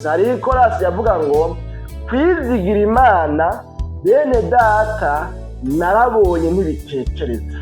Hari korasi yavuga ngo kwizigira Imana bene data narabonye ntibitekereza.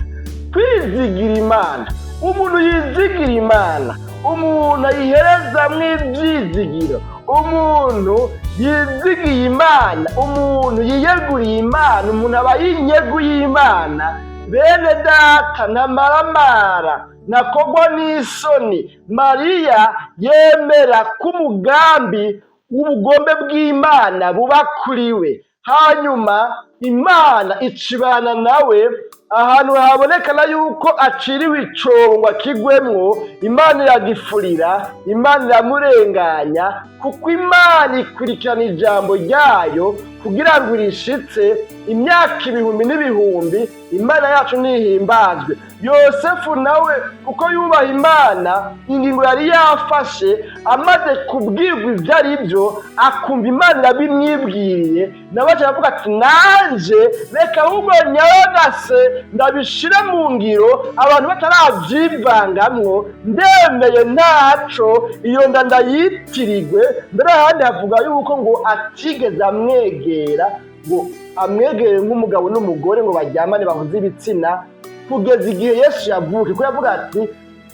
Kwizigira Imana, umuntu yizigira Imana, umuntu ayiherezamwo ivyizigiro, umuntu yizigiye Imana, umuntu yiyeguriye Imana, umuntu aba yinyeguye Imana. Bene data ntamaramara nakogwa n'isoni. Mariya yemera ko umugambi w'ubugombe bw'Imana buba kuri we, hanyuma Imana icibana nawe ahantu habonekana yuko aciriwe icobo ngo akigwemwo. Imana iragifurira, Imana iramurenganya, kuko Imana ikurikirana ijambo ryayo kugira ngo irishitse. Imyaka ibihumbi n'ibihumbi Imana yacu nihimbazwe. Yosefu nawe kuko yubaha Imana, ingingo yari yafashe amaze kubwirwa ivyo arivyo, akumva Imana irabimwibwiriye, nawe aca aravuga ati nanje reka ahubwo nyaragase ndabishire mu ngiro abantu bataravyivangamwo, ndemeye ntaco iyo nda ndayitirigwe. Mbere ahandi havuga yuko ngo atigeze amwegera, ngo amwegere nk'umugabo n'umugore ngo baryamane bahuze ibitsina kugeza igihe Yesu yavuka. Kuko yavuga ati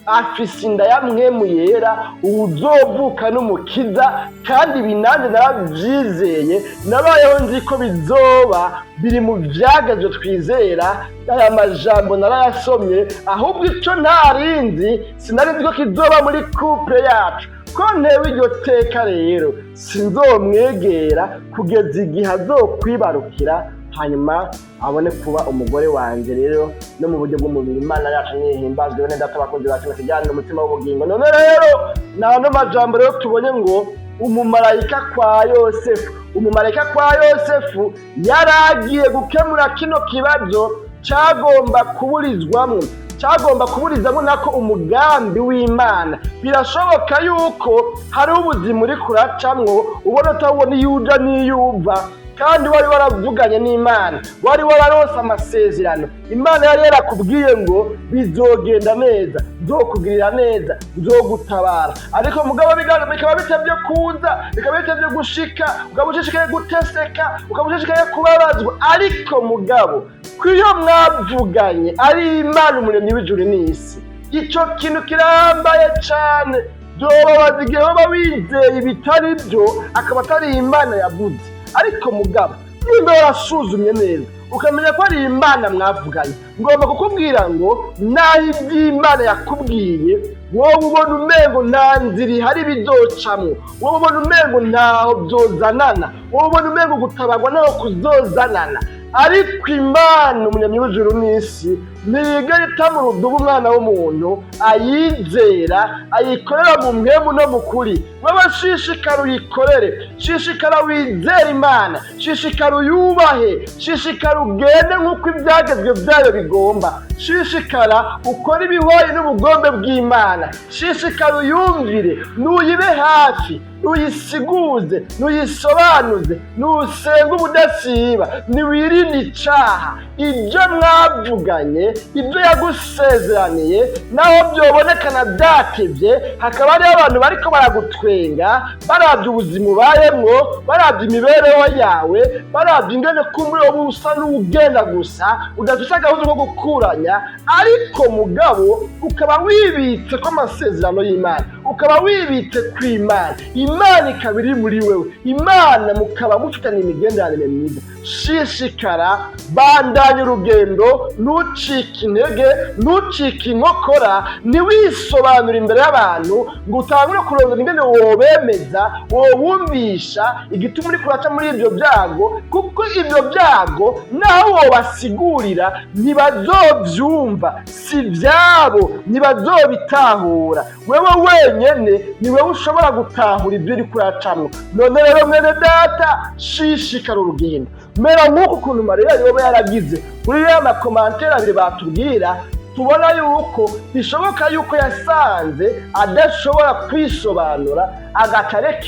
afise inda ya mpwemu yera, uwuzovuka n'umukiza, kandi ibi nanje naravyizeye, nabayeho nzi ko bizoba biri mu vyagezwe twizera. Aya majambo narayasomye, ahubwo ico ntarinzi sinarinzi ko kizoba muri couple yacu. Ko ntewe iryo teka rero sinzomwegera kugeza igihe azokwibarukira, hanyuma abone kuba umugore wanje. Rero no mu buryo bw'umubiri Imana yacu nihimbazwe. Bene data bakunzi bacu bakijyana n'umutima w'ubugingo. None rero nano majambo rero tubonye ngo umumarayika kwa Yosefu, umumarayika kwa Yosefu yaragiye gukemura kino kibazo cyagomba kuburizwamwo, cyagomba kuburizamo nako umugambi w'Imana. Birashoboka yuko hari ubuzima uri kuracamwo ubona utabona iyo uja n'iyo uva, kandi wari waravuganye n'Imana, wari wararose amasezerano. Imana yari yarakubwiye ngo bizogenda neza, nzokugirira neza, nzogutabara. Ariko mugabo bikaba bitavye kuza, bikaba bitavye gushika, ukaba ushishikaye guteseka, ukaba ushishikaye kubabazwa. Ariko mugabo kwiyo mwavuganye ari Imana umuremyi w'ijuru n'isi, ico kintu kirambaye cane. Vyobabaza igihe woba wizeye ibitari vyo, akaba atari Imana yavuze. Ariko mugabo nimba warasuzumye neza ukamenya ko ari Imana mwavuganye, ngomba kukubwira ngo naho ivy'Imana yakubwiye wowe ubona umengo nta nzira ihari bizocamwo, wowe ubona umengo ntaho vyozanana, wowe ubona umengo gutabarwa naho kuzozanana. Ariko Imana umuremyi w'ijuru n'isi ntiyigera itamura urudubu umwana w'umuntu, ayizera, ayikorera mu mpwemu no mu kuri. Wewe shishikara uyikorere, shishikara wizere Imana, shishikara uyubahe, shishikara ugende nk'uko ivyagezwe vyayo bigomba, shishikara ukore ibihoye n'ubugombe bw'Imana, shishikara uyumvire, nuyibe hafi, nuyisiguze, nuyisobanuze, nusenga ubudasiba, niwirinde icaha. Ibyo mwavuganye, ibyo yagusezeraniye, naho vyobonekana vyatevye, hakaba hariho abantu bariko baragutwenga, baravye ubuzima ubayemwo, baravye imibereho yawe, baravye ingene kumbure wowe usa n'ugenda gusa, udafise agahuzu ko gukuranya. Ariko mugabo ukaba wibitse ko amasezerano y'Imana, ukaba wibitse kw'Imana, Imana ikaba iri muri wewe, Imana mukaba mufitanye imigenderanire myiza. Shishikara, bandanya urugendo, ntucike intege, ntucike inkokora, ntiwisobanure imbere y'abantu ngo utangure kurondera ingene wobemeza, wobumvisha igituma uri kuraca muri ivyo vyago. Kuko ivyo vyago naho wobasigurira ntibazovyumva, si vyabo, ntibazobitahura. Wewe wenyene ni wewe ushobora gutahura ivyo uri kuracamwo. None rero mwene data, shishikara urugendo, mera nk'uko ukuntu Mariya yoba yaragize. Kuri ya makomantere abiri batubwira, tubona yuko bishoboka yuko yasanze adashobora kwisobanura, agatareka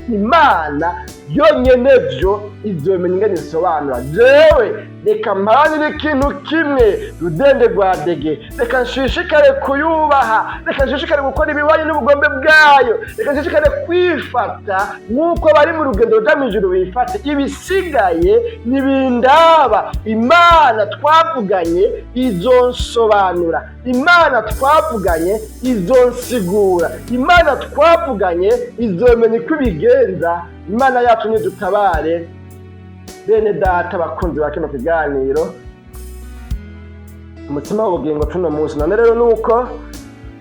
Imana yonyene vyo izomenya ingene isobanura. Jewe reka mparanire ikintu kimwe rudende rwa dege, reka nshishikare kuyubaha, reka nshishikare gukora ibihwanye n'ubugombe bwayo, reka nshishikare kwifata nk'uko bari mu rugendo ruja mw'ijuru bifate. Ibisigaye nibindaba. Imana twavuganye izonsobanura, Imana twavuganye izonsigura, Imana twavuganye izomenya uko ibigenza. Imana yacu nidutabare. Bene data bakunzi ba kino kiganiro, umutima w'ubugingo tuno munsi none rero nuko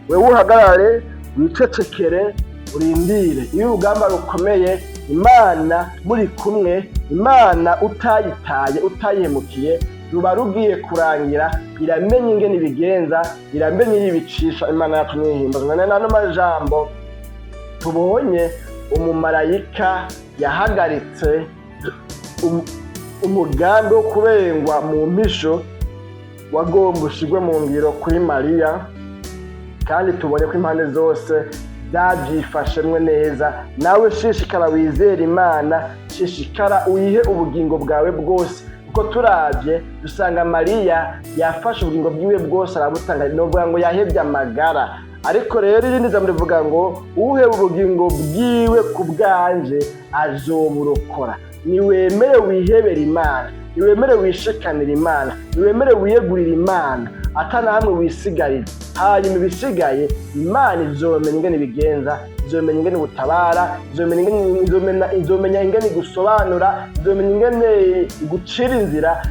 wewe uhagarare wicecekere urindire. Iyo urugamba rukomeye, Imana muri kumwe, Imana utayitaye utayihemukiye, ruba rugiye kurangira. Iramenya ingene ibigenza, iramenya ibicisha. Imana yacu nihimbazwa. None nano majambo tubonye umumarayika yahagaritse umugambi wo kubengwa mu mpisho wagomba ushirwe mu ngiro kuri Mariya, kandi tubonye ko impande zose zabyifashemwe neza. Nawe shishikara wizera Imana, shishikara uyihe ubugingo bwawe bwose, kuko turavye dusanga Mariya yafashe ubugingo bwiwe bwose arabutanga. Novuga ngo yahebye amagara, ariko rero irindi jambo rivuga ngo uheba ubugingo bwiwe ku bwanje azoburokora. Niwemere wihebera Imana, niwemere wishikanira Imana, niwemere wiyegurira Imana, atana hamwe wisigarira. Hanyuma ibisigaye Imana izomenya ingene ibigenza, izomenya ingene gutabara, izomenya ingene gusobanura, izomenya ingene gucira inzira.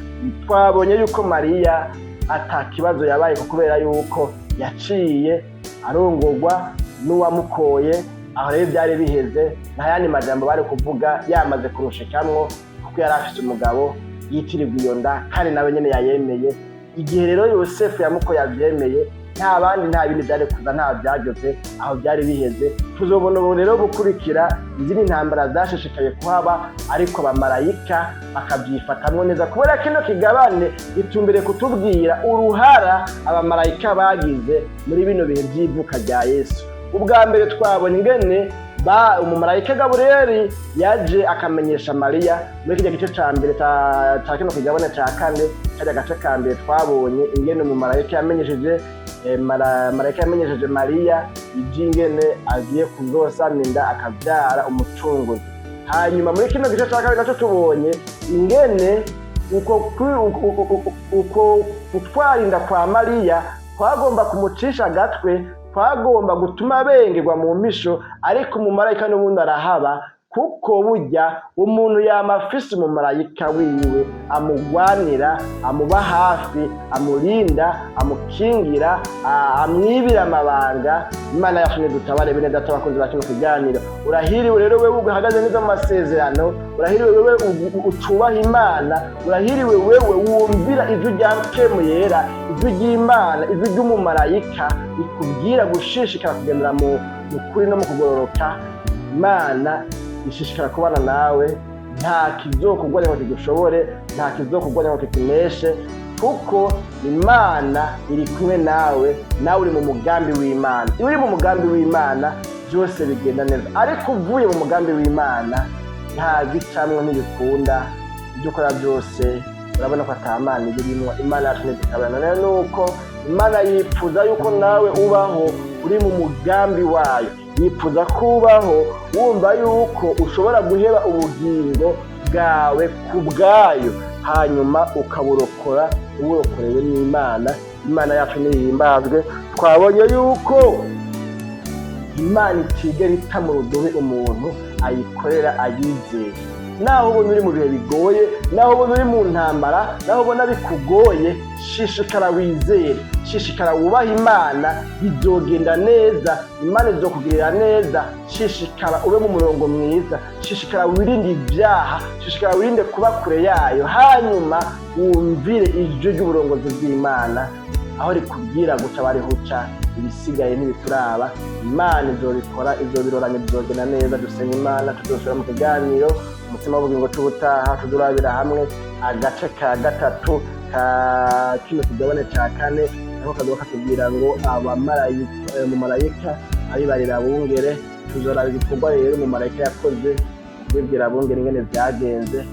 Twabonye yuko Mariya atakibazo yabaye kubera yuko yaciye arongorwa n'uwamukoye. Aho rero byari biheze, nta yandi majambo bari kuvuga, yamaze kurushikamwo, kuko yari afise umugabo yitirirwa iyo nda, kandi nawe nyene yayemeye. Igihe rero Yosefu yamukoye avyemeye, nta bandi nta bindi byari kuza, nta byageze, aho byari biheze. Tuzobona ubu rero gukurikira izindi ntambara zashishikaye kuhaba, ariko abamarayika bakabyifatamwo neza, kubera kino kigabane gitumbere kutubwira uruhara abamarayika bagize muri bino bihe by'ivuka rya Yesu. Ubwa mbere twabonye ingene umumarayika Gaburiyeli yaje akamenyesha Mariya muri kijya gice ca mbere ca kino kigabane ca kane. Kajya gace ka mbere twabonye ingene umumarayika yamenyesheje Mariya iby'ingene agiye kuzosama inda akabyara umucunguzi. Hanyuma muri kino gice ca kabiri naco tubonye ingene uko kutwarinda kwa Mariya twagomba kumucisha agatwe, twagomba gutuma bengerwa mu mpisho, ariko umumarayika n'ubundi arahaba, kuko burya umuntu yamafise umumarayika wiwe amugwanira, amuba hafi, amurinda, amukingira, amwibira amabanga. Imana yacu nidutabare. Bene data bakunzi ba kino kiganiro, urahiriwe rero wewe uhagaze neza mu masezerano, urahiriwe wewe ucubaha Imana, urahiriwe wewe wumvira ijwi rya Mpwemu Yera, ijwi ry'Imana, ijwi ry'umumarayika rikubwira gushishikara kugendera mu kuri no mu kugororoka. Imana ishishikara kubana nawe, nta kizokugwanya ngo kigushobore, nta kizokugwanya ngo kikuneshe, kuko Imana iri kumwe nawe. Nawe uri mu mugambi w'Imana. Iyo uri mu mugambi w'Imana byose bigenda neza, ariko uvuye mu mugambi w'Imana nta gicamwe ntibikunda. Ibyo ukora byose urabona ko atamana ibirimo. Imana yacu ntitukabana. Rero nuko Imana yifuza yuko nawe ubaho uri mu mugambi wayo, yifuza kubaho wumva yuko ushobora guheba ubugingo bwawe ku bwayo, hanyuma ukaburokora uburokorewe n'Imana. Imana yacu nihimbazwe. Twabonye yuko Imana itigera ita mu rudubi umuntu ayikorera ayizeye. Naho ubona uri mu bihe bigoye, naho ubona uri mu ntambara, naho ubona bikugoye, shishikara wizere, shishikara wubaha Imana, bizogenda neza. Imana izokugirira neza. Shishikara ube mu murongo mwiza, shishikara wirinde ibyaha, shishikara wirinde kuba kure yayo, hanyuma wumvire ijwi ry'uburongozi bw'Imana aho rikubwira guca barihuca. Ibisigaye ntibituraba. Imana izobikora, izobiroranya, bizogenda neza. Dusenga Imana, tudosubira mu kiganiro umutima w'ubugingo c'ubutaha, tudurabira hamwe agace ka gatatu ka kino kigabane ca kane, aho kazoba katubwira ngo umumarayika abibarira abungere. Tuzoraba ibikorwa rero umumarayika yakoze, kubibwira abungere ingene vyagenze.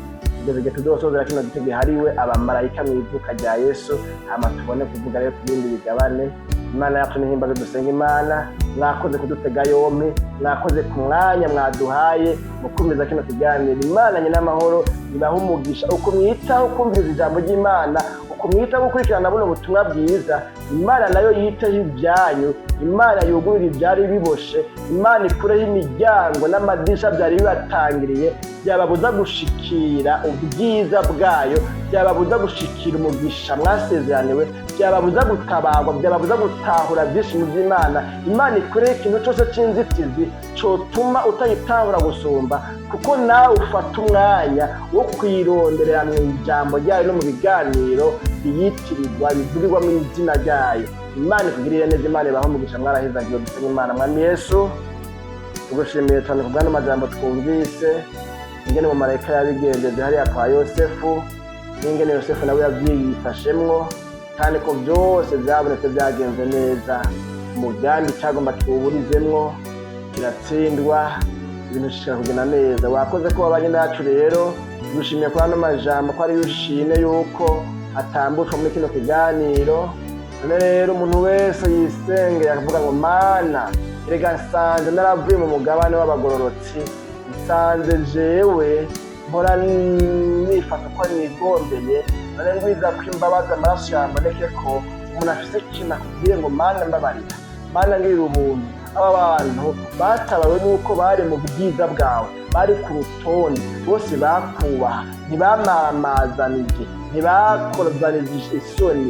kugeza igihe tuzosozera kino gice gihariwe abamarayika mu ivuka rya Yesu, hama tubone kuvuga rero ku bindi bigabane. Imana yacu nihimbaze, dusenga Imana. Mwakoze kudutega yompi, mwakoze ku mwanya mwaduhaye mukumviza kino kiganiro. Imana nyina amahoro ibahe umugisha uko mwitaho kumviriza ijambo ry'Imana, uko mwitaho gukurikirana buno butumwa bwiza. Imana nayo yiteho ibyanyu, Imana yugurira ibyari biboshe, Imana ikureho imiryango n'amadisha byari bibatangiriye byababuza gushikira ubwiza bwayo, byababuza gushikira umugisha mwasezeraniwe, byababuza gutabarwa, byababuza gutahura byinshi mu by'Imana. Imana ikureho ikintu cyose cy'inzitizi cyotuma utayitahura gusumba, kuko nawe ufata umwanya wo kwironderera mu ijambo ryayo no mu biganiro biyitirirwa bivurirwamo izina ryayo. Imana ikugirire neza, Imana ibahe umugisha. Mwarahizagiwe, dusenga Imana. Mwami Yesu, tugushimiye cyane ku bw'ano majambo twumvise, ingene mu marayika yabigendeze hariya kwa Yosefu, n'ingene Yosefu nawe yavyifashemwo, kandi ko byose byabonetse byagenze neza. Umugambi cyagomba kiwuburizemwo kiratsindwa, ibintu bishika kugenda neza. Wakoze ko wabanye nacu rero, dushimiye kuri ano majambo ko ari yushime yuko atambushwa muri kino kiganiro. None rero umuntu wese yisenge akavuga ngo Mana, erega nsanze naravuye mu mugabane w'abagororotsi, nsanze jewe mpora nifata uko nigombeye, none ngwiza ko imbabazi amaraso yamboneke ko umuntu afise ikintu akubwiye ngo Mana mbabarira, Mana ngirira ubuntu. Aba bantu batabawe nuko bari mu bwiza bwawe, bari ku rutonde, bose bakubaha, ntibamamazanije, ntibakozanije isoni,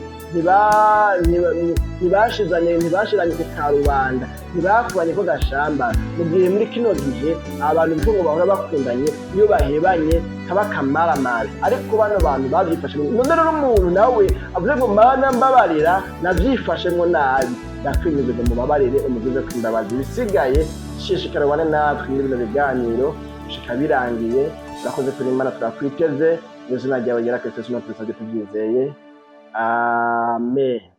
ntibashiranye ku karubanda, ntibakubanye ko gashamba. Mu gihe muri kino gihe abantu biko ngo bahora bakundanye, iyo bahebanye kaba kamaramara, ariko bano bantu babyifashe. None rero umuntu nawe avuze ngo Mana mbabarira, nabyifashemwo nabi, ndakwinjiza mu mubabarire, umugize kwimbabazi. Bisigaye shishikarawane natwe muri bino biganiro bishika birangiye. Urakoze kuri Imana, turakwiteze. Izina ryawe ryera Kristo, tubyizeye. Amen.